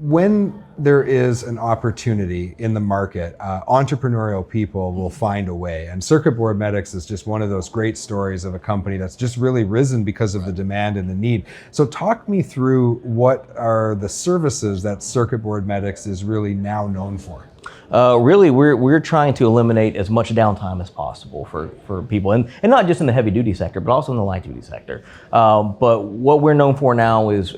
when there is an opportunity in the market, entrepreneurial people will find a way. And Circuit Board Medics is just one of those great stories of a company that's just really risen because of the demand and the need. So talk me through what are the services that Circuit Board Medics is really now known for. Really, we're trying to eliminate as much downtime as possible for people, and not just in the heavy duty sector, but also in the light duty sector. But what we're known for now is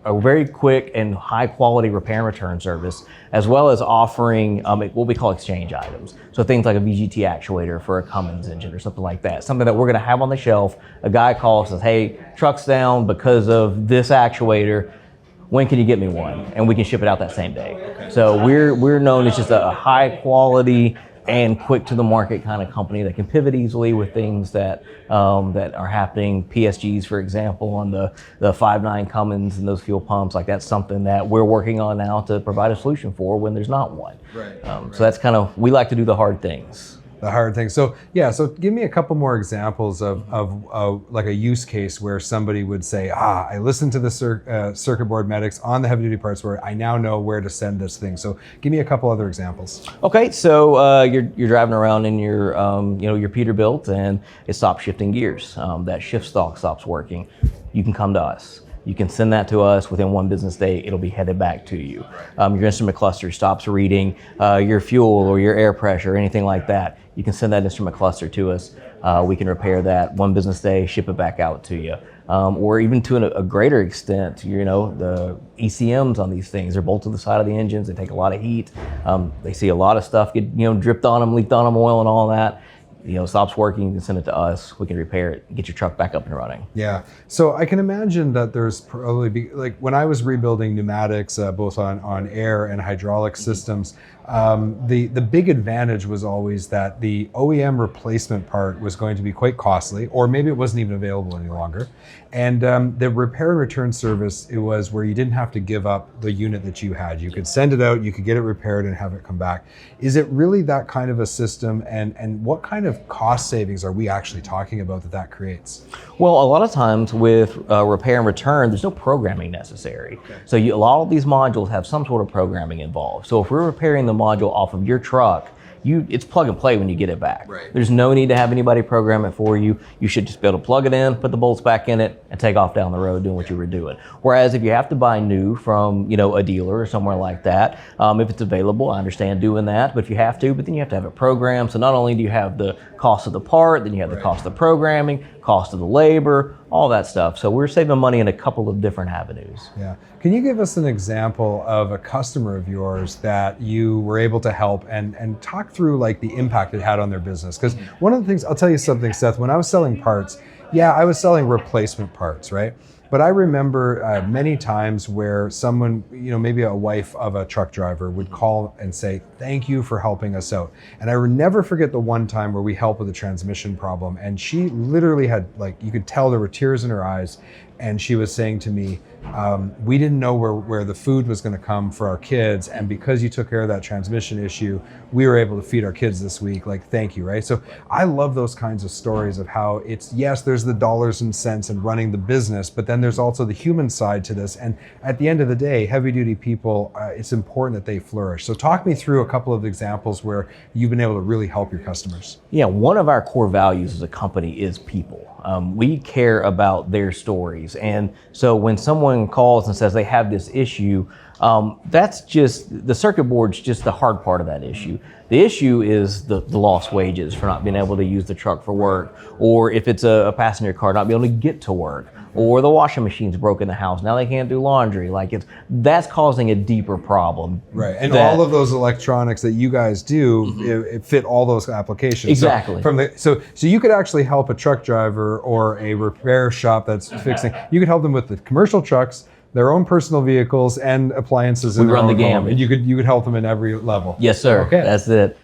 a very quick and high quality repair and return service, as well as offering what we call exchange items. So things like a VGT actuator for a Cummins engine or something like that. Something that we're going to have on the shelf. A guy calls, says, "Hey, truck's down because of this actuator. When can you get me one?" And we can ship it out that same day. So we're known as just a high quality and quick to the market kind of company that can pivot easily with things that are happening. PSGs, for example, on the 5.9 Cummins and those fuel pumps, like that's something that we're working on now to provide a solution for when there's not one. Right. So that's kind of, we like to do the hard things. The hard thing. So yeah, so give me a couple more examples of like a use case where somebody would say, I listened to the Circuit Board Medics on the Heavy Duty Parts where I now know where to send this thing. So give me a couple other examples. Okay, so you're driving around in your your Peterbilt and it stops shifting gears. That shift stalk stops working. You can come to us. You can send that to us within one business day. It'll be headed back to you. Your instrument cluster stops reading your fuel or your air pressure or anything like that. You can send that instrument cluster to us. We can repair that one business day, ship it back out to you. Or even to a greater extent, the ECMs on these things are bolted to the side of the engines. They take a lot of heat. They see a lot of stuff get dripped on them, leaked on them, oil and all that. Stops working, you can send it to us. We can repair it, get your truck back up and running. Yeah. So I can imagine that there's probably like when I was rebuilding pneumatics, both on air and hydraulic systems, the big advantage was always that the OEM replacement part was going to be quite costly, or maybe it wasn't even available any longer. And the repair and return service, it was where you didn't have to give up the unit that you had. You could send it out, you could get it repaired and have it come back. Is it really that kind of a system? And what kind of cost savings are we actually talking about that creates? Well, a lot of times with repair and return, there's no programming necessary. Okay. So a lot of these modules have some sort of programming involved. So if we're repairing the module off of your truck, it's plug and play when you get it back. Right. There's no need to have anybody program it for you. You should just be able to plug it in, put the bolts back in it, and take off down the road doing what you were doing. Whereas if you have to buy new from a dealer or somewhere like that, if it's available, I understand doing that. But if you have to, then you have to have it programmed. So not only do you have the cost of the part, then you have the cost of the programming, cost of the labor, all that stuff. So we're saving money in a couple of different avenues. Yeah. Can you give us an example of a customer of yours that you were able to help and talk through like the impact it had on their business? Because one of the things, I'll tell you something, Seth, when I was selling parts, I was selling replacement parts, right? But I remember many times where someone, maybe a wife of a truck driver would call and say, "Thank you for helping us out." And I would never forget the one time where we helped with a transmission problem. And she literally had, you could tell there were tears in her eyes. And she was saying to me, we didn't know where the food was going to come for our kids. And because you took care of that transmission issue, we were able to feed our kids this week. Thank you, right? So I love those kinds of stories of how it's, yes, there's the dollars and cents and running the business, but then there's also the human side to this. And at the end of the day, heavy duty people, it's important that they flourish. So talk me through a couple of examples where you've been able to really help your customers. Yeah, one of our core values as a company is people. We care about their stories. And so when someone calls and says they have this issue, that's just, the circuit board's just the hard part of that issue. The issue is the lost wages for not being able to use the truck for work, or if it's a passenger car, not being able to get to work, or the washing machine's broke in the house, now they can't do laundry. That's causing a deeper problem. Right, and all of those electronics that you guys do, it fit all those applications. Exactly. So you could actually help a truck driver or a repair shop that's fixing, you could help them with the commercial trucks, their own personal vehicles and appliances. We run the gamut. You could help them in every level. Yes, sir. Okay. That's it.